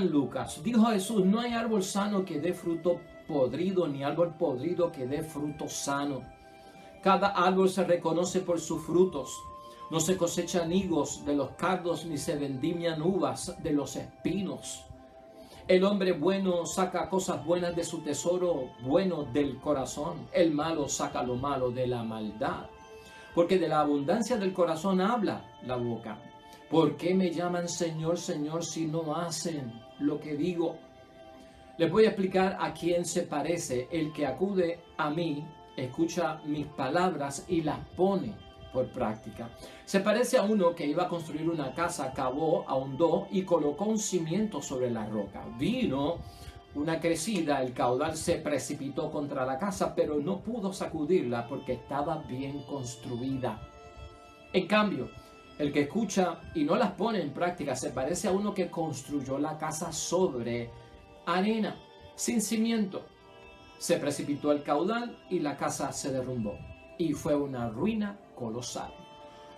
San Lucas. Dijo Jesús: no hay árbol sano que dé fruto podrido, ni árbol podrido que dé fruto sano. Cada árbol se reconoce por sus frutos. No se cosechan higos de los cardos, ni se vendimian uvas de los espinos. El hombre bueno saca cosas buenas de su tesoro bueno del corazón. El malo saca lo malo de la maldad. Porque de la abundancia del corazón habla la boca. ¿Por qué me llaman Señor, Señor, si no hacen lo que digo? Les voy a explicar a quién se parece el que acude a mí, escucha mis palabras y las pone por práctica. Se parece a uno que iba a construir una casa, cavó, ahondó y colocó un cimiento sobre la roca. Vino una crecida, el caudal se precipitó contra la casa, pero no pudo sacudirla porque estaba bien construida. En cambio, el que escucha y no las pone en práctica se parece a uno que construyó la casa sobre arena, sin cimiento. Se precipitó el caudal y la casa se derrumbó. Y fue una ruina colosal.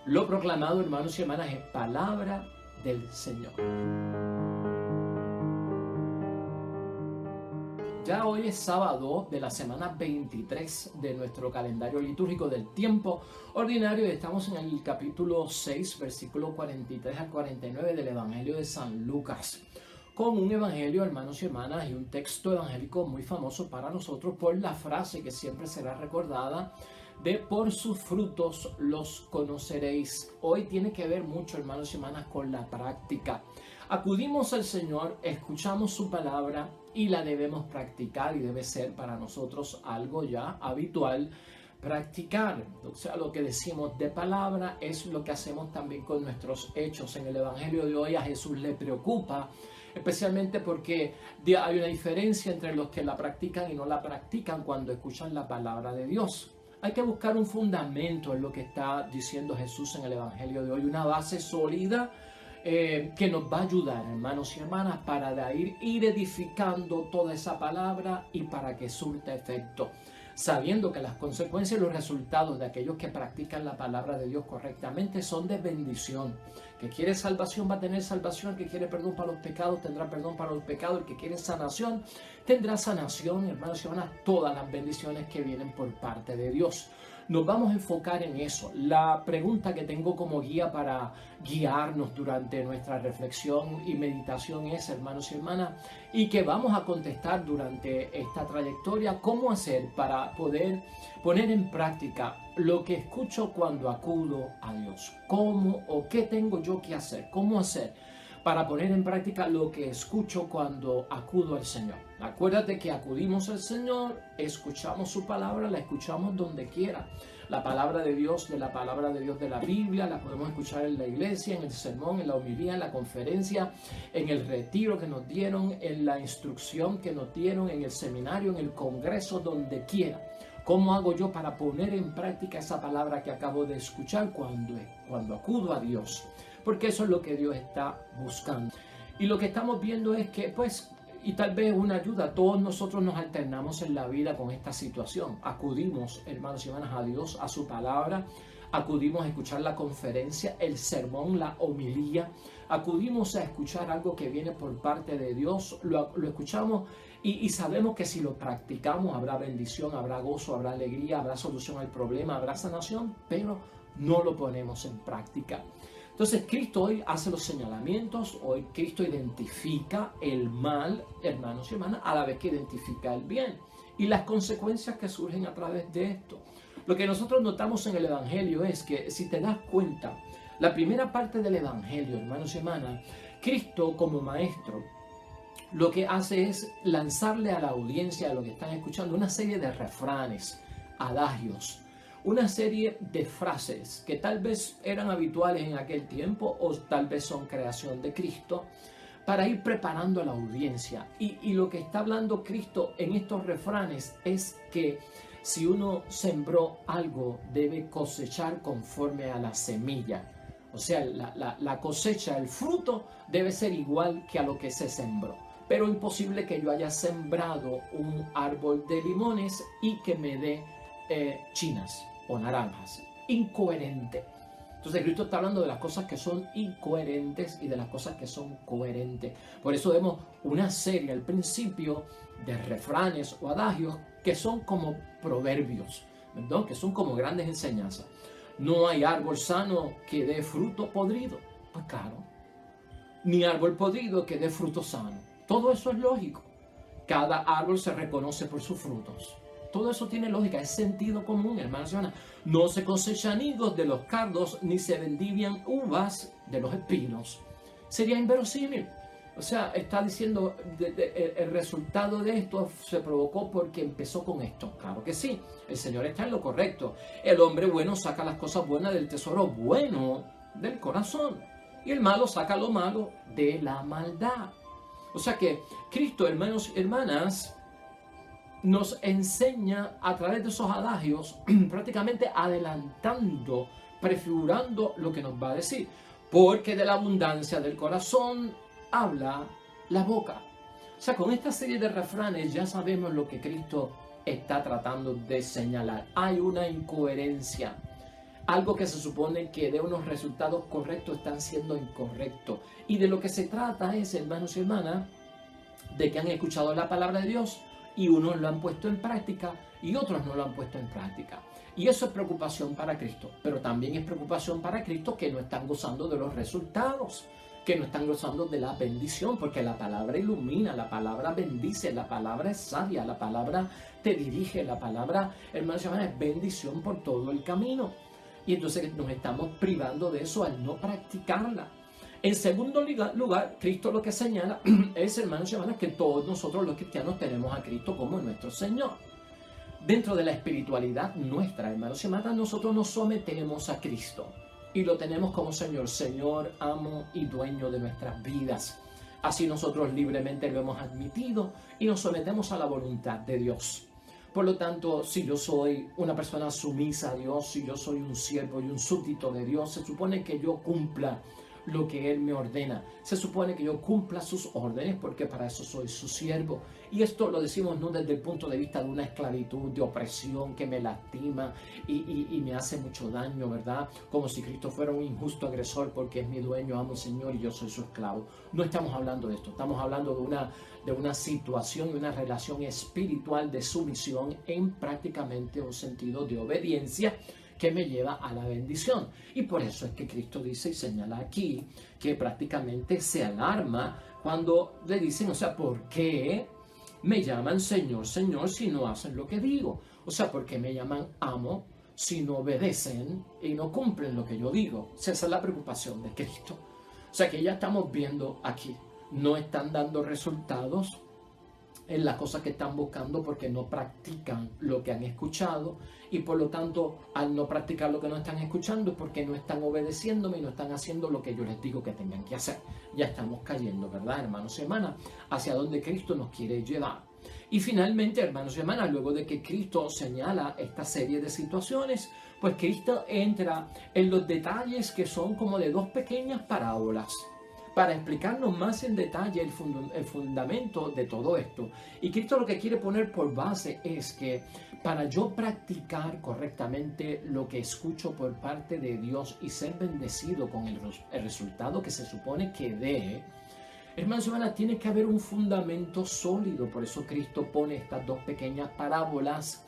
Lo proclamado, hermanos y hermanas, es palabra del Señor. Ya hoy es sábado de la semana 23 de nuestro calendario litúrgico del tiempo ordinario y estamos en el capítulo 6, versículo 43 al 49 del Evangelio de San Lucas. Con un evangelio, hermanos y hermanas, y un texto evangélico muy famoso para nosotros por la frase que siempre será recordada de por sus frutos los conoceréis. Hoy tiene que ver mucho, hermanos y hermanas, con la práctica. Acudimos al Señor, escuchamos su palabra y la debemos practicar y debe ser para nosotros algo ya habitual practicar. O sea, lo que decimos de palabra es lo que hacemos también con nuestros hechos. En el evangelio de hoy a Jesús le preocupa, especialmente porque hay una diferencia entre los que la practican y no la practican cuando escuchan la palabra de Dios. Hay que buscar un fundamento en lo que está diciendo Jesús en el evangelio de hoy, una base sólida que nos va a ayudar, hermanos y hermanas, para ir edificando toda esa palabra y para que surta efecto, sabiendo que las consecuencias y los resultados de aquellos que practican la palabra de Dios correctamente son de bendición. El que quiere salvación va a tener salvación, el que quiere perdón para los pecados tendrá perdón para los pecados, el que quiere sanación tendrá sanación, hermanos y hermanas, todas las bendiciones que vienen por parte de Dios. Nos vamos a enfocar en eso. La pregunta que tengo como guía para guiarnos durante nuestra reflexión y meditación es, hermanos y hermanas, y que vamos a contestar durante esta trayectoria, ¿cómo hacer para poder poner en práctica lo que escucho cuando acudo a Dios? ¿Cómo o qué tengo yo que hacer? ¿Cómo hacer para poner en práctica lo que escucho cuando acudo al Señor? Acuérdate que acudimos al Señor, escuchamos su palabra, la escuchamos donde quiera. La palabra de Dios de la Biblia, la podemos escuchar en la iglesia, en el sermón, en la homilía, en la conferencia, en el retiro que nos dieron, en la instrucción que nos dieron, en el seminario, en el congreso, donde quiera. ¿Cómo hago yo para poner en práctica esa palabra que acabo de escuchar cuando acudo a Dios? Porque eso es lo que Dios está buscando. Y lo que estamos viendo es que, y tal vez una ayuda, todos nosotros nos alternamos en la vida con esta situación. Acudimos, hermanos y hermanas, a Dios, a su palabra. Acudimos a escuchar la conferencia, el sermón, la homilía. Acudimos a escuchar algo que viene por parte de Dios. Lo escuchamos y sabemos que si lo practicamos habrá bendición, habrá gozo, habrá alegría, habrá solución al problema, habrá sanación, pero no lo ponemos en práctica. Entonces Cristo hoy hace los señalamientos, hoy Cristo identifica el mal, hermanos y hermanas, a la vez que identifica el bien y las consecuencias que surgen a través de esto. Lo que nosotros notamos en el Evangelio es que, si te das cuenta, la primera parte del Evangelio, hermanos y hermanas, Cristo como maestro, lo que hace es lanzarle a la audiencia, a lo que están escuchando, una serie de refranes, adagios, una serie de frases que tal vez eran habituales en aquel tiempo o tal vez son creación de Cristo, para ir preparando a la audiencia. Y lo que está hablando Cristo en estos refranes es que si uno sembró algo, debe cosechar conforme a la semilla. O sea, la cosecha, el fruto debe ser igual que a lo que se sembró. Pero imposible que yo haya sembrado un árbol de limones y que me dé chinas o naranjas. Incoherente. Entonces Cristo está hablando de las cosas que son incoherentes y de las cosas que son coherentes. Por eso vemos una serie al principio de refranes o adagios que son como proverbios, ¿verdad? Que son como grandes enseñanzas. No hay árbol sano que dé fruto podrido. Pues claro, ni árbol podrido que dé fruto sano. Todo eso es lógico. Cada árbol se reconoce por sus frutos. Todo eso tiene lógica, es sentido común, hermanos y hermanas. No se cosechan higos de los cardos, ni se vendivian uvas de los espinos. Sería inverosímil. O sea, está diciendo, el resultado de esto se provocó porque empezó con esto. Claro que sí, el Señor está en lo correcto. El hombre bueno saca las cosas buenas del tesoro bueno del corazón. Y el malo saca lo malo de la maldad. O sea que Cristo, hermanos y hermanas, nos enseña a través de esos adagios, prácticamente adelantando, prefigurando lo que nos va a decir. Porque de la abundancia del corazón habla la boca. O sea, con esta serie de refranes ya sabemos lo que Cristo está tratando de señalar. Hay una incoherencia. Algo que se supone que dé unos resultados correctos están siendo incorrectos. Y de lo que se trata es, hermanos y hermanas, de que han escuchado la palabra de Dios y unos lo han puesto en práctica y otros no lo han puesto en práctica. Y eso es preocupación para Cristo, pero también es preocupación para Cristo que no están gozando de los resultados, que no están gozando de la bendición, porque la palabra ilumina, la palabra bendice, la palabra es sabia, la palabra te dirige, la palabra, hermanos y hermanas, es bendición por todo el camino. Y entonces nos estamos privando de eso al no practicarla. En segundo lugar, Cristo lo que señala es, hermanos y hermanas, que todos nosotros los cristianos tenemos a Cristo como nuestro Señor. Dentro de la espiritualidad nuestra, hermanos y hermanas, nosotros nos sometemos a Cristo y lo tenemos como Señor, Señor, amo y dueño de nuestras vidas. Así nosotros libremente lo hemos admitido y nos sometemos a la voluntad de Dios. Por lo tanto, si yo soy una persona sumisa a Dios, si yo soy un siervo y un súbdito de Dios, se supone que yo cumpla lo que Él me ordena. Se supone que yo cumpla sus órdenes porque para eso soy su siervo. Y esto lo decimos no desde el punto de vista de una esclavitud, de opresión que me lastima y me hace mucho daño, ¿verdad? Como si Cristo fuera un injusto agresor porque es mi dueño, amo al Señor y yo soy su esclavo. No estamos hablando de esto, estamos hablando de una situación, de una relación espiritual de sumisión en prácticamente un sentido de obediencia que me lleva a la bendición. Y por eso es que Cristo dice y señala aquí que prácticamente se alarma cuando le dicen, o sea, ¿por qué me llaman Señor, Señor si no hacen lo que digo? O sea, ¿por qué me llaman amo si no obedecen y no cumplen lo que yo digo? O sea, esa es la preocupación de Cristo. O sea, que ya estamos viendo aquí, no están dando resultados en las cosas que están buscando porque no practican lo que han escuchado y por lo tanto al no practicar lo que no están escuchando es porque no están obedeciéndome y no están haciendo lo que yo les digo que tengan que hacer. Ya estamos cayendo, ¿verdad, hermanos y hermanas? Hacia donde Cristo nos quiere llevar. Y finalmente, hermanos y hermanas, luego de que Cristo señala esta serie de situaciones, pues Cristo entra en los detalles que son como de dos pequeñas parábolas, para explicarnos más en detalle el fundamento de todo esto. Y Cristo lo que quiere poner por base es que para yo practicar correctamente lo que escucho por parte de Dios y ser bendecido con el resultado que se supone que dé, hermanos y hermanas, tiene que haber un fundamento sólido. Por eso Cristo pone estas dos pequeñas parábolas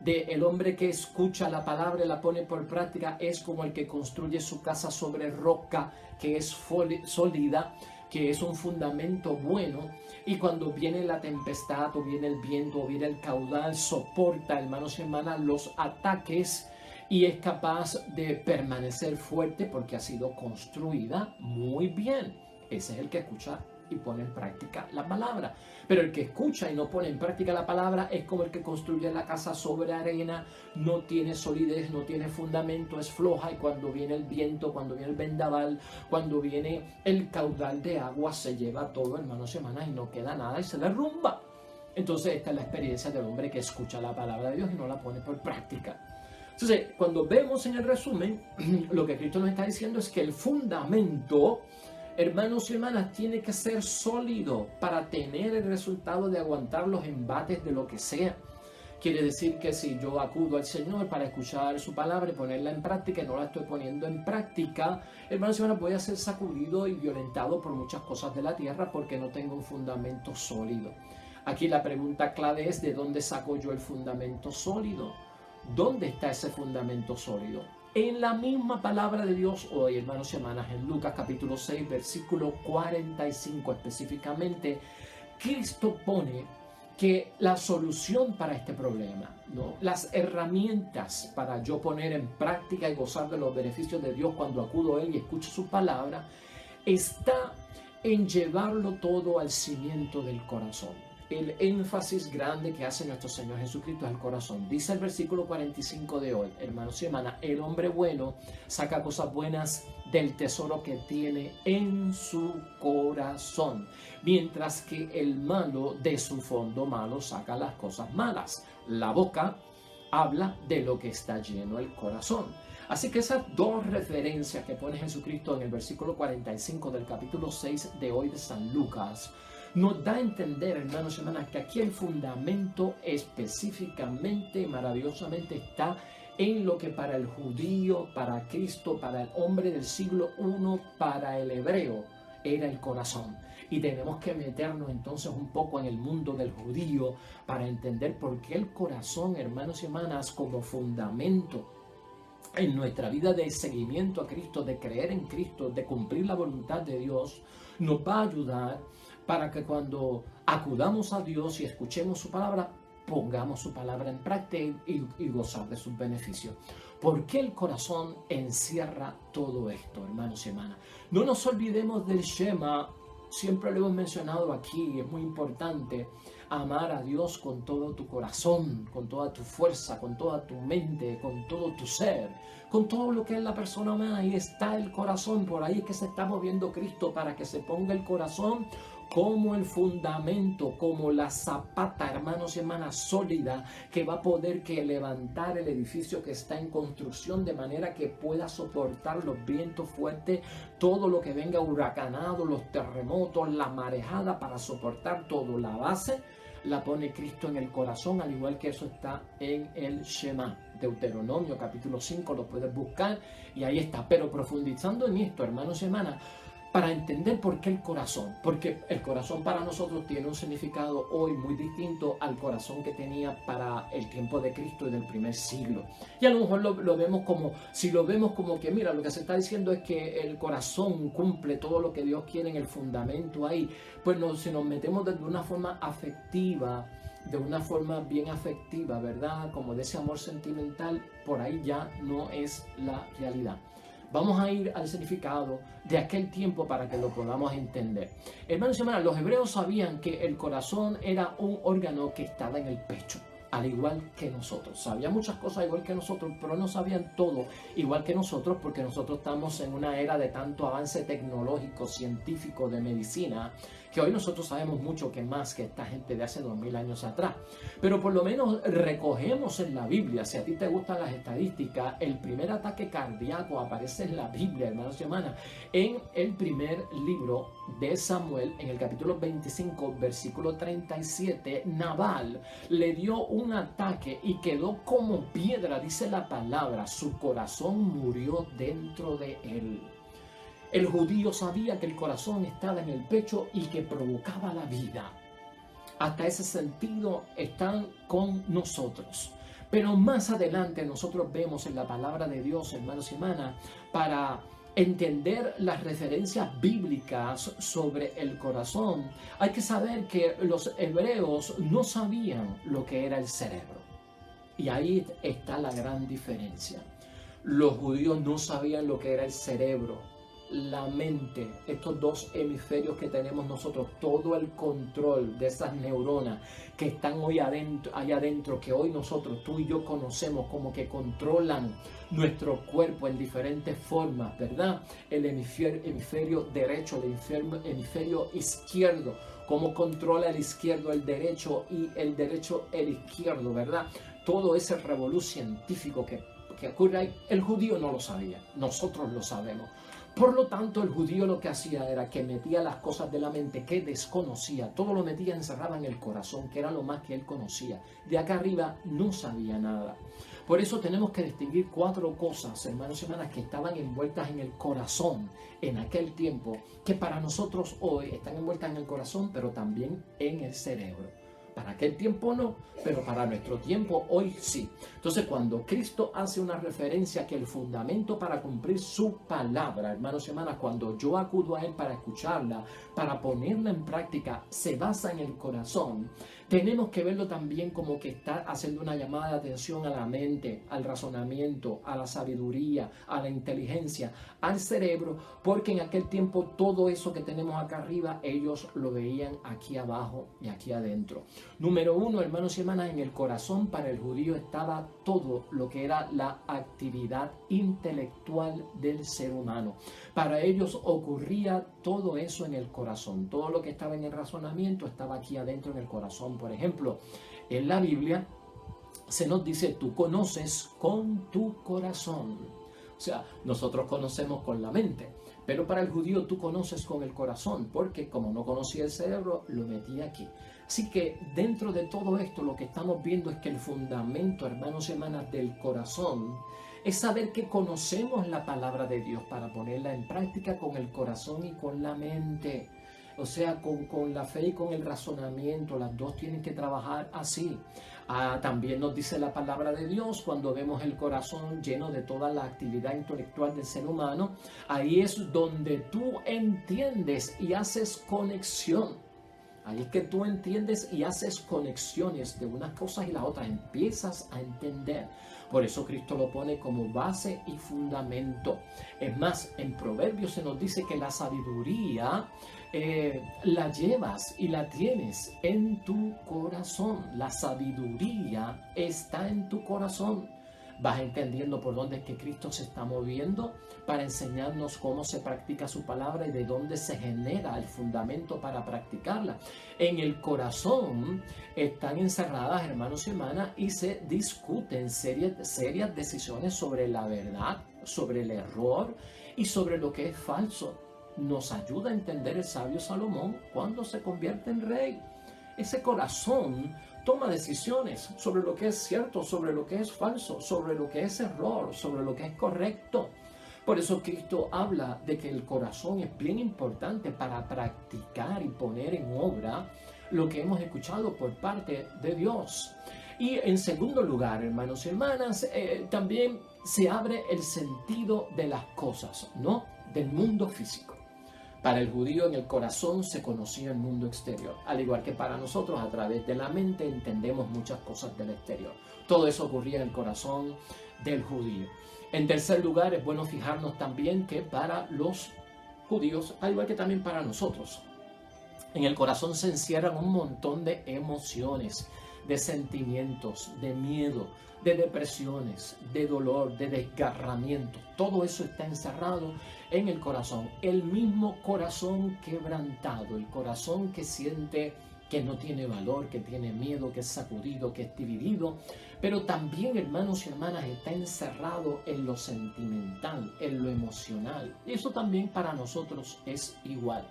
de el hombre que escucha la palabra y la pone por práctica es como el que construye su casa sobre roca que es sólida, que es un fundamento bueno, y cuando viene la tempestad o viene el viento o viene el caudal, soporta, hermanos y hermanas, los ataques y es capaz de permanecer fuerte porque ha sido construida muy bien. Ese es el que escucha y pone en práctica la palabra. Pero el que escucha y no pone en práctica la palabra es como el que construye la casa sobre arena, no tiene solidez, no tiene fundamento, es floja, y cuando viene el viento, cuando viene el vendaval, cuando viene el caudal de agua, se lleva todo, hermanos y hermanas, y no queda nada y se derrumba. Entonces esta es la experiencia del hombre que escucha la palabra de Dios y no la pone por práctica. Entonces, cuando vemos en el resumen, lo que Cristo nos está diciendo es que el fundamento, hermanos y hermanas, tiene que ser sólido para tener el resultado de aguantar los embates de lo que sea. Quiere decir que si yo acudo al Señor para escuchar su palabra y ponerla en práctica y no la estoy poniendo en práctica, hermanos y hermanas, voy a ser sacudido y violentado por muchas cosas de la tierra porque no tengo un fundamento sólido. Aquí la pregunta clave es: ¿de dónde saco yo el fundamento sólido? ¿Dónde está ese fundamento sólido? En la misma palabra de Dios hoy, hermanos y hermanas, en Lucas capítulo 6, versículo 45 específicamente, Cristo pone que la solución para este problema, ¿no?, las herramientas para yo poner en práctica y gozar de los beneficios de Dios cuando acudo a Él y escucho su palabra, está en llevarlo todo al cimiento del corazón. El énfasis grande que hace nuestro Señor Jesucristo es el corazón. Dice el versículo 45 de hoy, hermanos y hermanas: el hombre bueno saca cosas buenas del tesoro que tiene en su corazón, mientras que el malo de su fondo malo saca las cosas malas. La boca habla de lo que está lleno el corazón. Así que esas dos referencias que pone Jesucristo en el versículo 45 del capítulo 6 de hoy de San Lucas nos da a entender, hermanos y hermanas, que aquí el fundamento específicamente y maravillosamente está en lo que para el judío, para Cristo, para el hombre del siglo I, para el hebreo, era el corazón. Y tenemos que meternos entonces un poco en el mundo del judío para entender por qué el corazón, hermanos y hermanas, como fundamento en nuestra vida de seguimiento a Cristo, de creer en Cristo, de cumplir la voluntad de Dios, nos va a ayudar para que cuando acudamos a Dios y escuchemos su palabra, pongamos su palabra en práctica y gozar de sus beneficios. ¿Por qué el corazón encierra todo esto, hermanos y hermanas? No nos olvidemos del Shema. Siempre lo hemos mencionado aquí, es muy importante amar a Dios con todo tu corazón, con toda tu fuerza, con toda tu mente, con todo tu ser, con todo lo que es la persona humana. Ahí está el corazón, por ahí es que se está moviendo Cristo para que se ponga el corazón como el fundamento, como la zapata, hermanos y hermanas, sólida, que va a poder levantar el edificio que está en construcción de manera que pueda soportar los vientos fuertes, todo lo que venga huracanado, los terremotos, la marejada, para soportar todo. La base la pone Cristo en el corazón, al igual que eso está en el Shema. Deuteronomio capítulo 5, lo puedes buscar y ahí está. Pero profundizando en esto, hermanos y hermanas, para entender por qué el corazón, porque el corazón para nosotros tiene un significado hoy muy distinto al corazón que tenía para el tiempo de Cristo y del primer siglo. Y a lo mejor lo vemos como, si lo vemos como que, mira, lo que se está diciendo es que el corazón cumple todo lo que Dios quiere en el fundamento ahí, pues si nos metemos de una forma afectiva, de una forma bien afectiva, ¿verdad?, como de ese amor sentimental, por ahí ya no es la realidad. Vamos a ir al significado de aquel tiempo para que lo podamos entender. Hermanos y hermanas, los hebreos sabían que el corazón era un órgano que estaba en el pecho, al igual que nosotros. Sabían muchas cosas igual que nosotros, pero no sabían todo igual que nosotros, porque nosotros estamos en una era de tanto avance tecnológico, científico, de medicina, que hoy nosotros sabemos mucho que más que esta gente de hace 2000 años atrás. Pero por lo menos recogemos en la Biblia, si a ti te gustan las estadísticas, el primer ataque cardíaco aparece en la Biblia, hermanos y hermanas, en el primer libro de Samuel, en el capítulo 25, versículo 37, Nabal le dio un ataque y quedó como piedra, dice la palabra, su corazón murió dentro de él. El judío sabía que el corazón estaba en el pecho y que provocaba la vida. Hasta ese sentido están con nosotros. Pero más adelante nosotros vemos en la palabra de Dios, hermanos y hermanas, para entender las referencias bíblicas sobre el corazón, hay que saber que los hebreos no sabían lo que era el cerebro. Y ahí está la gran diferencia. Los judíos no sabían lo que era el cerebro, la mente, estos dos hemisferios que tenemos nosotros, todo el control de esas neuronas que están hoy adentro, allá adentro, que hoy nosotros, tú y yo conocemos como que controlan nuestro cuerpo en diferentes formas, ¿verdad? El hemisferio derecho, el hemisferio izquierdo, cómo controla el izquierdo el derecho y el derecho el izquierdo, ¿verdad? Todo ese revolú científico que ocurre ahí, el judío no lo sabía, nosotros lo sabemos. Por lo tanto, el judío lo que hacía era que metía las cosas de la mente que desconocía, todo lo metía encerrado en el corazón, que era lo más que él conocía. De acá arriba no sabía nada. Por eso tenemos que distinguir 4 cosas, hermanos y hermanas, que estaban envueltas en el corazón en aquel tiempo, que para nosotros hoy están envueltas en el corazón, pero también en el cerebro. Para aquel tiempo no, pero para nuestro tiempo hoy sí. Entonces, cuando Cristo hace una referencia que el fundamento para cumplir su palabra, hermanos y hermanas, cuando yo acudo a Él para escucharla, para ponerla en práctica, se basa en el corazón. Tenemos que verlo también como que está haciendo una llamada de atención a la mente, al razonamiento, a la sabiduría, a la inteligencia, al cerebro, porque en aquel tiempo todo eso que tenemos acá arriba, ellos lo veían aquí abajo y aquí adentro. Número 1, hermanos y hermanas, en el corazón para el judío estaba todo lo que era la actividad intelectual del ser humano. Para ellos ocurría todo eso en el corazón. Todo lo que estaba en el razonamiento estaba aquí adentro en el corazón. Por ejemplo, en la Biblia se nos dice, tú conoces con tu corazón. O sea, nosotros conocemos con la mente, pero para el judío tú conoces con el corazón, porque como no conocía el cerebro, lo metía aquí. Así que dentro de todo esto lo que estamos viendo es que el fundamento, hermanos y hermanas, del corazón es saber que conocemos la palabra de Dios para ponerla en práctica con el corazón y con la mente. O sea, con la fe y con el razonamiento, las dos tienen que trabajar así. También nos dice la palabra de Dios, cuando vemos el corazón lleno de toda la actividad intelectual del ser humano, ahí es donde tú entiendes y haces conexión. Ahí es que tú entiendes y haces conexiones de unas cosas y las otras, empiezas a entender. Por eso Cristo lo pone como base y fundamento. Es más, en Proverbios se nos dice que la sabiduría la llevas y la tienes en tu corazón. La sabiduría está en tu corazón. Vas entendiendo por dónde es que Cristo se está moviendo para enseñarnos cómo se practica su palabra y de dónde se genera el fundamento para practicarla. En el corazón están encerradas, hermanos y hermanas, y se discuten serias decisiones sobre la verdad, sobre el error y sobre lo que es falso. Nos ayuda a entender el sabio Salomón cuando se convierte en rey. Ese corazón toma decisiones sobre lo que es cierto, sobre lo que es falso, sobre lo que es error, sobre lo que es correcto. Por eso Cristo habla de que el corazón es bien importante para practicar y poner en obra lo que hemos escuchado por parte de Dios. Y en segundo lugar, hermanos y hermanas, también se abre el sentido de las cosas, ¿no? Del mundo físico. Para el judío en el corazón se conocía el mundo exterior, al igual que para nosotros a través de la mente entendemos muchas cosas del exterior. Todo eso ocurría en el corazón del judío. En tercer lugar, es bueno fijarnos también que para los judíos, al igual que también para nosotros, en el corazón se encierran un montón de emociones, de sentimientos, de miedo, de depresiones, de dolor, de desgarramiento. Todo eso está encerrado en el corazón. El mismo corazón quebrantado, el corazón que siente que no tiene valor, que tiene miedo, que es sacudido, que es dividido. Pero también, hermanos y hermanas, está encerrado en lo sentimental, en lo emocional. Y eso también para nosotros es igual.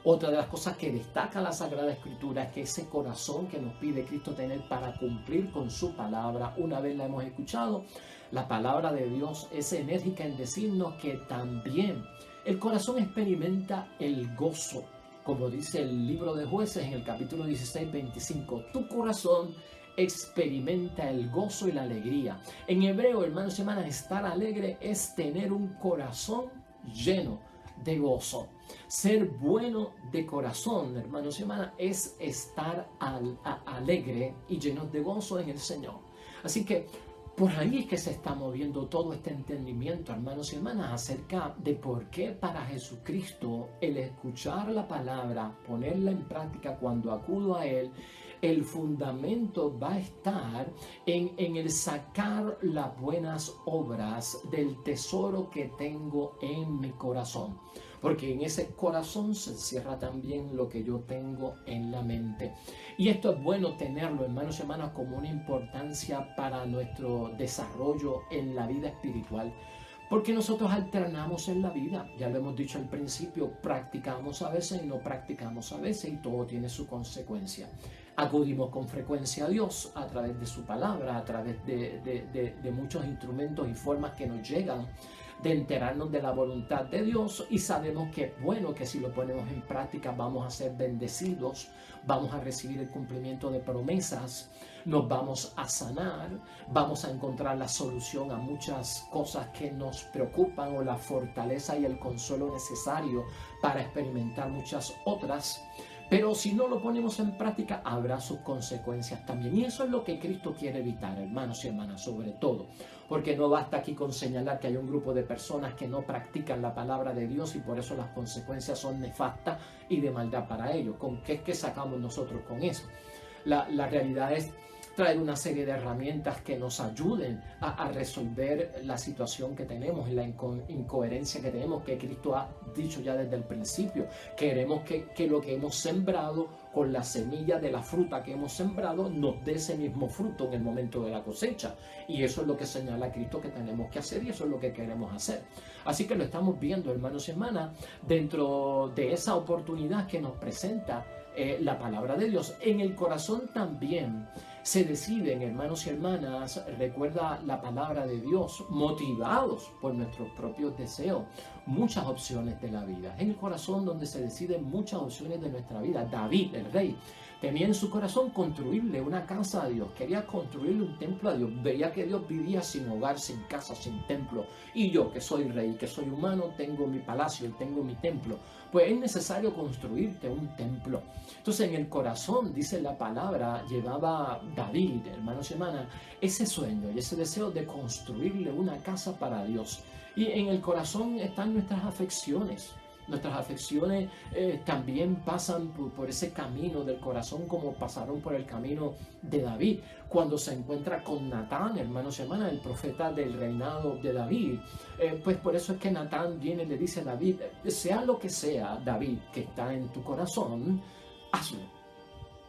Otra de las cosas que destaca la Sagrada Escritura es que ese corazón que nos pide Cristo tener para cumplir con su palabra, una vez la hemos escuchado, la palabra de Dios es enérgica en decirnos que también el corazón experimenta el gozo, como dice el libro de Jueces en el capítulo 16, 25. Tu corazón experimenta el gozo y la alegría. En hebreo, hermanos y hermanas, estar alegre es tener un corazón lleno de gozo. Ser bueno de corazón, hermanos y hermanas, es estar alegre y llenos de gozo en el Señor. Así que por ahí es que se está moviendo todo este entendimiento, hermanos y hermanas, acerca de por qué para Jesucristo el escuchar la palabra, ponerla en práctica cuando acudo a Él, el fundamento va a estar en el sacar las buenas obras del tesoro que tengo en mi corazón. Porque en ese corazón se encierra también lo que yo tengo en la mente. Y esto es bueno tenerlo, hermanos y hermanas, como una importancia para nuestro desarrollo en la vida espiritual. Porque nosotros alternamos en la vida, ya lo hemos dicho al principio, practicamos a veces y no practicamos a veces y todo tiene su consecuencia. Acudimos con frecuencia a Dios a través de su palabra, a través de muchos instrumentos y formas que nos llegan de enterarnos de la voluntad de Dios, y sabemos que es bueno, que si lo ponemos en práctica vamos a ser bendecidos, vamos a recibir el cumplimiento de promesas, nos vamos a sanar, vamos a encontrar la solución a muchas cosas que nos preocupan, o la fortaleza y el consuelo necesario para experimentar muchas otras. Pero si no lo ponemos en práctica, habrá sus consecuencias también. Y eso es lo que Cristo quiere evitar, hermanos y hermanas, sobre todo. Porque no basta aquí con señalar que hay un grupo de personas que no practican la palabra de Dios y por eso las consecuencias son nefastas y de maldad para ellos. ¿Con qué es que sacamos nosotros con eso? La realidad es traer una serie de herramientas que nos ayuden a resolver la situación que tenemos y la incoherencia que tenemos, que Cristo ha dicho ya desde el principio. Queremos que lo que hemos sembrado, con la semilla de la fruta que hemos sembrado, nos dé ese mismo fruto en el momento de la cosecha. Y eso es lo que señala Cristo que tenemos que hacer, y eso es lo que queremos hacer. Así que lo estamos viendo, hermanos y hermanas, dentro de esa oportunidad que nos presenta la palabra de Dios. En el corazón también se deciden, hermanos y hermanas, recuerda la palabra de Dios, motivados por nuestros propios deseos, muchas opciones de la vida. En el corazón donde se deciden muchas opciones de nuestra vida. David, el rey, tenía en su corazón construirle una casa a Dios, quería construirle un templo a Dios, veía que Dios vivía sin hogar, sin casa, sin templo, y yo, que soy rey, que soy humano, tengo mi palacio y tengo mi templo. Pues es necesario construirte un templo. Entonces en el corazón, dice la palabra, llevaba David, hermanos y hermanas, ese sueño y ese deseo de construirle una casa para Dios. Y en el corazón están nuestras afecciones. Nuestras afecciones también pasan por ese camino del corazón, como pasaron por el camino de David cuando se encuentra con Natán, hermanos y hermanas, el profeta del reinado de David. Pues por eso es que Natán viene y le dice a David: sea lo que sea, David, que está en tu corazón, hazlo.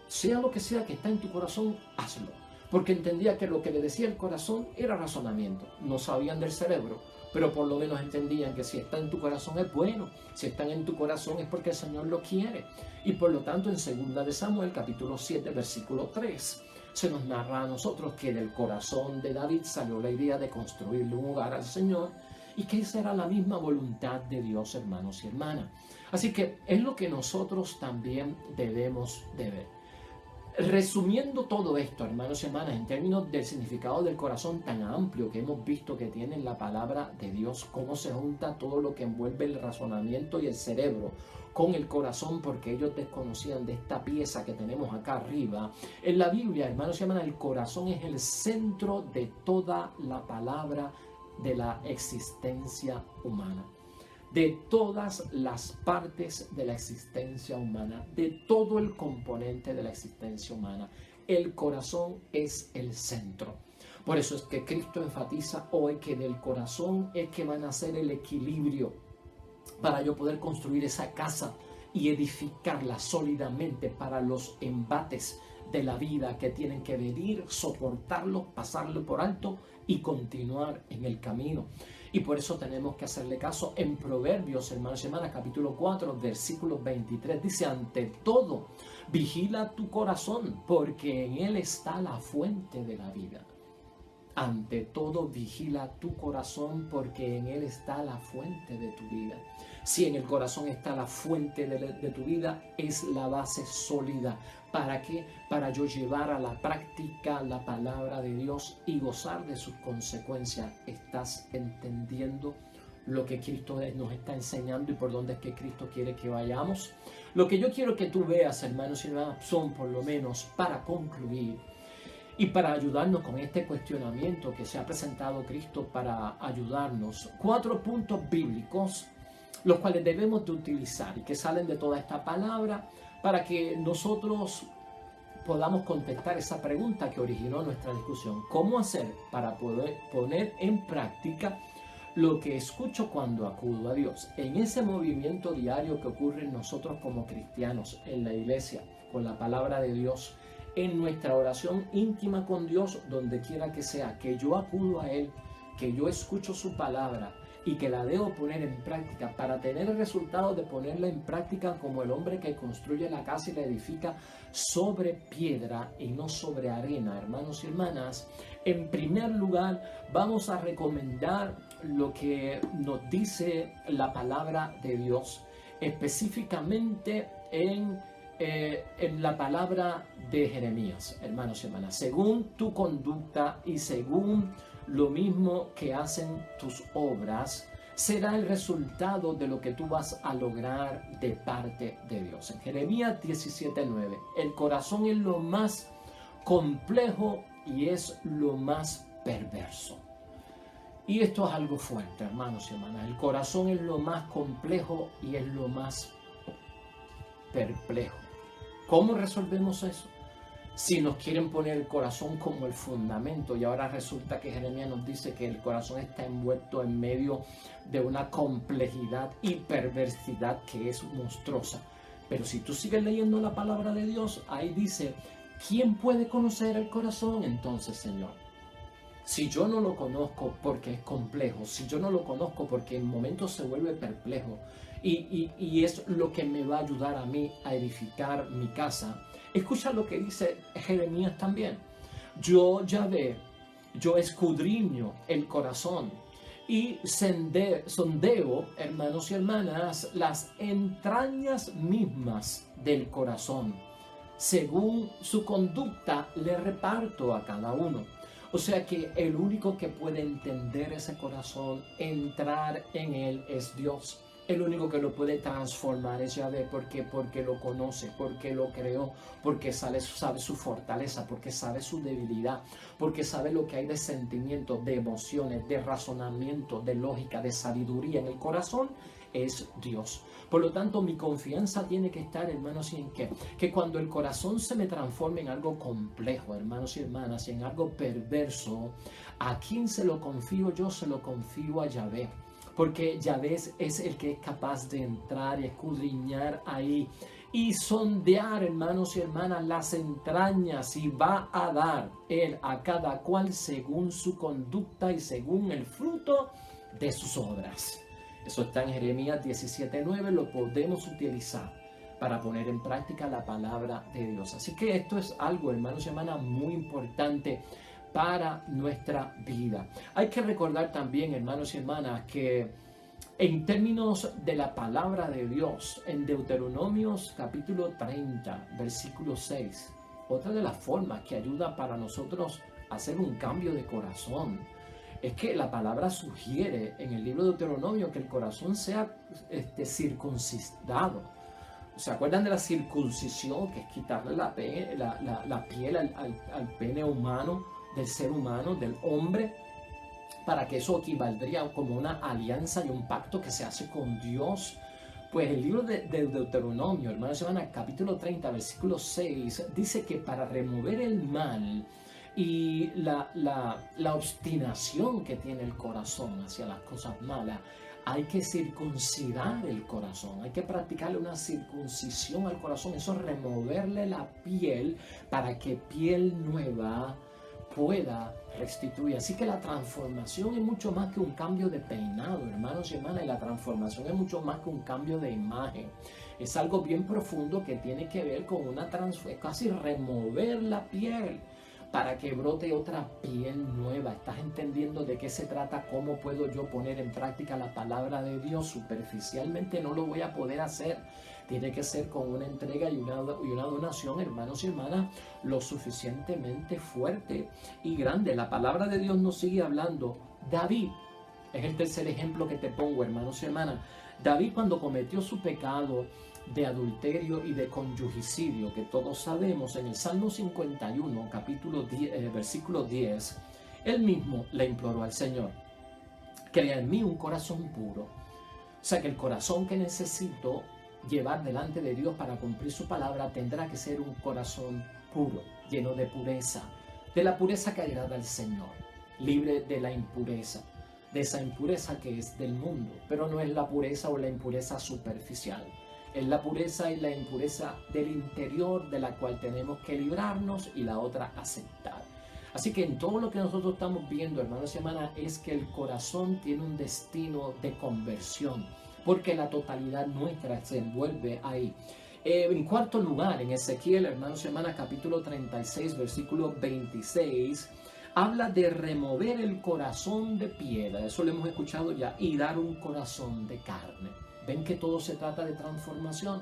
Sea lo que sea que está en tu corazón, hazlo. Porque entendía que lo que le decía el corazón era razonamiento. No sabían del cerebro, pero por lo menos entendían que si está en tu corazón es bueno. Si están en tu corazón es porque el Señor lo quiere. Y por lo tanto, en 2 de Samuel, capítulo 7, versículo 3, se nos narra a nosotros que del corazón de David salió la idea de construirle un hogar al Señor, y que esa era la misma voluntad de Dios, hermanos y hermanas. Así que es lo que nosotros también debemos de ver. Resumiendo todo esto, hermanos y hermanas, en términos del significado del corazón tan amplio que hemos visto que tiene la palabra de Dios, cómo se junta todo lo que envuelve el razonamiento y el cerebro con el corazón, porque ellos desconocían de esta pieza que tenemos acá arriba. En la Biblia, hermanos y hermanas, el corazón es el centro de toda la palabra de la existencia humana. De todas las partes de la existencia humana, de todo el componente de la existencia humana, el corazón es el centro. Por eso es que Cristo enfatiza hoy que del corazón es que va a nacer el equilibrio para yo poder construir esa casa y edificarla sólidamente para los embates de la vida que tienen que venir, soportarlo, pasarlo por alto y continuar en el camino. Y por eso tenemos que hacerle caso. En Proverbios, hermanos y hermanas, capítulo 4, versículo 23, dice: ante todo, vigila tu corazón, porque en él está la fuente de la vida. Ante todo, vigila tu corazón, porque en él está la fuente de tu vida. Si en el corazón está la fuente de tu vida, es la base sólida. ¿Para qué? Para yo llevar a la práctica la palabra de Dios y gozar de sus consecuencias. ¿Estás entendiendo lo que Cristo nos está enseñando y por dónde es que Cristo quiere que vayamos? Lo que yo quiero que tú veas, hermanos y hermanas, son, por lo menos para concluir y para ayudarnos con este cuestionamiento que se ha presentado Cristo para ayudarnos, 4 puntos bíblicos, los cuales debemos de utilizar y que salen de toda esta palabra para que nosotros podamos contestar esa pregunta que originó nuestra discusión. ¿Cómo hacer para poder poner en práctica lo que escucho cuando acudo a Dios? En ese movimiento diario que ocurre en nosotros como cristianos, en la iglesia, con la palabra de Dios, en nuestra oración íntima con Dios, donde quiera que sea, que yo acudo a Él, que yo escucho su palabra, y que la debo poner en práctica para tener el resultado de ponerla en práctica como el hombre que construye la casa y la edifica sobre piedra y no sobre arena. Hermanos y hermanas, en primer lugar vamos a recomendar lo que nos dice la palabra de Dios, específicamente en la palabra de Jeremías. Hermanos y hermanas, según tu conducta y según lo mismo que hacen tus obras, será el resultado de lo que tú vas a lograr de parte de Dios. En Jeremías 17:9, el corazón es lo más complejo y es lo más perverso. Y esto es algo fuerte, hermanos y hermanas. El corazón es lo más complejo y es lo más perplejo. ¿Cómo resolvemos eso? Si nos quieren poner el corazón como el fundamento, y ahora resulta que Jeremías nos dice que el corazón está envuelto en medio de una complejidad y perversidad que es monstruosa. Pero si tú sigues leyendo la palabra de Dios, ahí dice, ¿quién puede conocer el corazón entonces, Señor? Si yo no lo conozco porque es complejo, si yo no lo conozco porque en momentos se vuelve perplejo, y es lo que me va a ayudar a mí a edificar mi casa. Escucha lo que dice Jeremías también. Yo, Yahvé, yo escudriño el corazón y sondeo, hermanos y hermanas, las entrañas mismas del corazón. Según su conducta le reparto a cada uno. O sea que el único que puede entender ese corazón, entrar en él, es Dios. El único que lo puede transformar es Yahvé. ¿Por qué? Porque lo conoce, porque lo creó, porque sabe su fortaleza, porque sabe su debilidad, porque sabe lo que hay de sentimientos, de emociones, de razonamiento, de lógica, de sabiduría en el corazón. Es Dios. Por lo tanto, mi confianza tiene que estar, hermanos, y en qué? Que cuando el corazón se me transforme en algo complejo, hermanos y hermanas, y en algo perverso, ¿a quién se lo confío? Yo se lo confío a Yahvé. Porque Yahvé es el que es capaz de entrar y escudriñar ahí y sondear, hermanos y hermanas, las entrañas, y va a dar Él a cada cual según su conducta y según el fruto de sus obras. Eso está en Jeremías 17:9, lo podemos utilizar para poner en práctica la palabra de Dios. Así que esto es algo, hermanos y hermanas, muy importante para nuestra vida. Hay que recordar también, hermanos y hermanas, que en términos de la palabra de Dios, en Deuteronomios capítulo 30, versículo 6, otra de las formas que ayuda para nosotros a hacer un cambio de corazón, es que la palabra sugiere en el libro de Deuteronomio que el corazón sea circuncidado. ¿Se acuerdan de la circuncisión? Que es quitarle la piel al pene humano, del ser humano, del hombre, para que eso equivaldría como una alianza y un pacto que se hace con Dios. Pues el libro de Deuteronomio, hermanos y hermanas, capítulo 30, versículo 6, dice que para remover el mal y la obstinación que tiene el corazón hacia las cosas malas, hay que circuncidar el corazón, hay que practicarle una circuncisión al corazón. Eso es removerle la piel para que piel nueva pueda restituir. Así que la transformación es mucho más que un cambio de peinado, hermanos y hermanas, y la transformación es mucho más que un cambio de imagen. Es algo bien profundo que tiene que ver con una transformación, casi remover la piel para que brote otra piel nueva. ¿Estás entendiendo de qué se trata? ¿Cómo puedo yo poner en práctica la palabra de Dios? Superficialmente no lo voy a poder hacer. Tiene que ser con una entrega y una donación, hermanos y hermanas, lo suficientemente fuerte y grande. La palabra de Dios nos sigue hablando. David es el tercer ejemplo que te pongo, hermanos y hermanas. David, cuando cometió su pecado de adulterio y de conyugicidio, que todos sabemos, en el Salmo 51, capítulo 10, versículo 10, él mismo le imploró al Señor: crea en mí un corazón puro. O sea que el corazón que necesito llevar delante de Dios para cumplir su palabra tendrá que ser un corazón puro, lleno de pureza, de la pureza que agrada al Señor, libre de la impureza, de esa impureza que es del mundo, pero no es la pureza o la impureza superficial. Es la pureza y la impureza del interior, de la cual tenemos que librarnos, y la otra aceptar. Así que en todo lo que nosotros estamos viendo, hermanos y hermanas, es que el corazón tiene un destino de conversión, porque la totalidad nuestra se envuelve ahí. En cuarto lugar, en Ezequiel, hermanos y hermanas, capítulo 36, versículo 26, habla de remover el corazón de piedra, eso lo hemos escuchado ya, y dar un corazón de carne. Ven que todo se trata de transformación.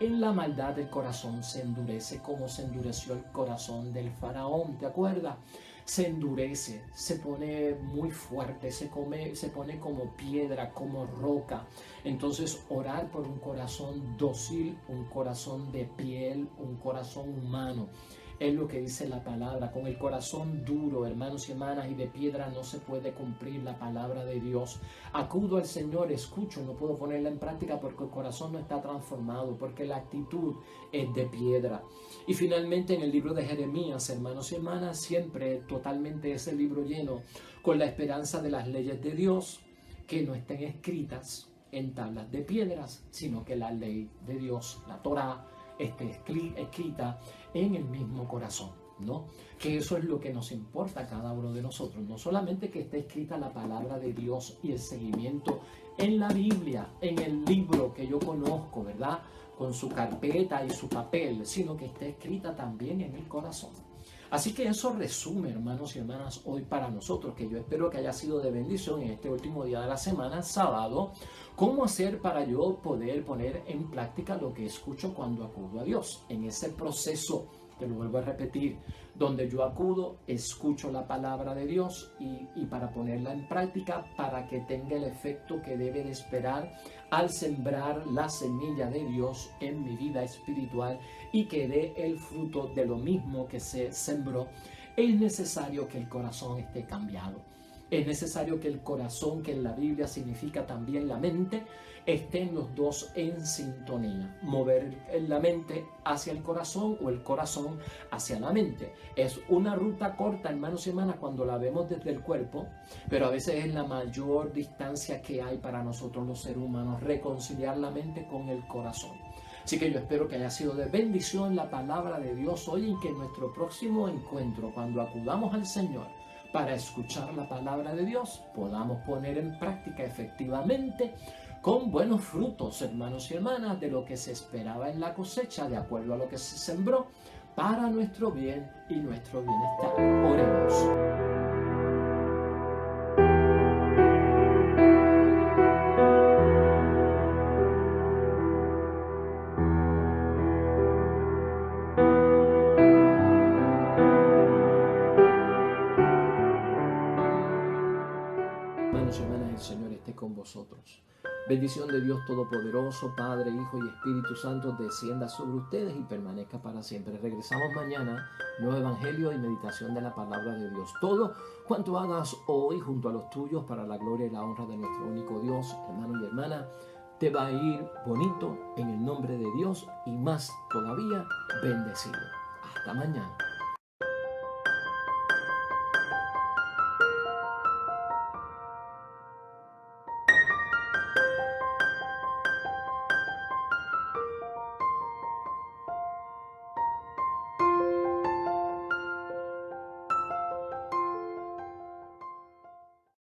En la maldad el corazón se endurece como se endureció el corazón del faraón, ¿te acuerdas? Se endurece, se pone muy fuerte, se pone como piedra, como roca. Entonces orar por un corazón dócil, un corazón de piel, un corazón humano. Es lo que dice la palabra. Con el corazón duro, hermanos y hermanas, y de piedra no se puede cumplir la palabra de Dios. Acudo al Señor, escucho, no puedo ponerla en práctica porque el corazón no está transformado, porque la actitud es de piedra. Y finalmente en el libro de Jeremías, hermanos y hermanas, siempre totalmente ese libro lleno con la esperanza de las leyes de Dios, que no estén escritas en tablas de piedras, sino que la ley de Dios, la Torá, esté escrita en el mismo corazón, ¿no? Que eso es lo que nos importa a cada uno de nosotros, no solamente que esté escrita la palabra de Dios y el seguimiento en la Biblia, en el libro que yo conozco, ¿verdad? Con su carpeta y su papel, sino que esté escrita también en el corazón. Así que eso resume, hermanos y hermanas, hoy para nosotros, que yo espero que haya sido de bendición en este último día de la semana, sábado, cómo hacer para yo poder poner en práctica lo que escucho cuando acudo a Dios. En ese proceso, que lo vuelvo a repetir, donde yo acudo, escucho la palabra de Dios y para ponerla en práctica, para que tenga el efecto que debe de esperar al sembrar la semilla de Dios en mi vida espiritual y que dé el fruto de lo mismo que se sembró, es necesario que el corazón esté cambiado. Es necesario que el corazón, que en la Biblia significa también la mente, estén los dos en sintonía. Mover la mente hacia el corazón o el corazón hacia la mente. Es una ruta corta, hermanos y hermanas, cuando la vemos desde el cuerpo, pero a veces es la mayor distancia que hay para nosotros los seres humanos, reconciliar la mente con el corazón. Así que yo espero que haya sido de bendición la palabra de Dios hoy y que en nuestro próximo encuentro, cuando acudamos al Señor para escuchar la palabra de Dios, podamos poner en práctica efectivamente con buenos frutos, hermanos y hermanas, de lo que se esperaba en la cosecha, de acuerdo a lo que se sembró, para nuestro bien y nuestro bienestar. Oremos. Hermanos y hermanas, el Señor esté con vosotros. Bendición de Dios Todopoderoso, Padre, Hijo y Espíritu Santo, descienda sobre ustedes y permanezca para siempre. Regresamos mañana, nuevo evangelio y meditación de la palabra de Dios. Todo cuanto hagas hoy junto a los tuyos para la gloria y la honra de nuestro único Dios, hermano y hermana, te va a ir bonito en el nombre de Dios y más todavía bendecido. Hasta mañana.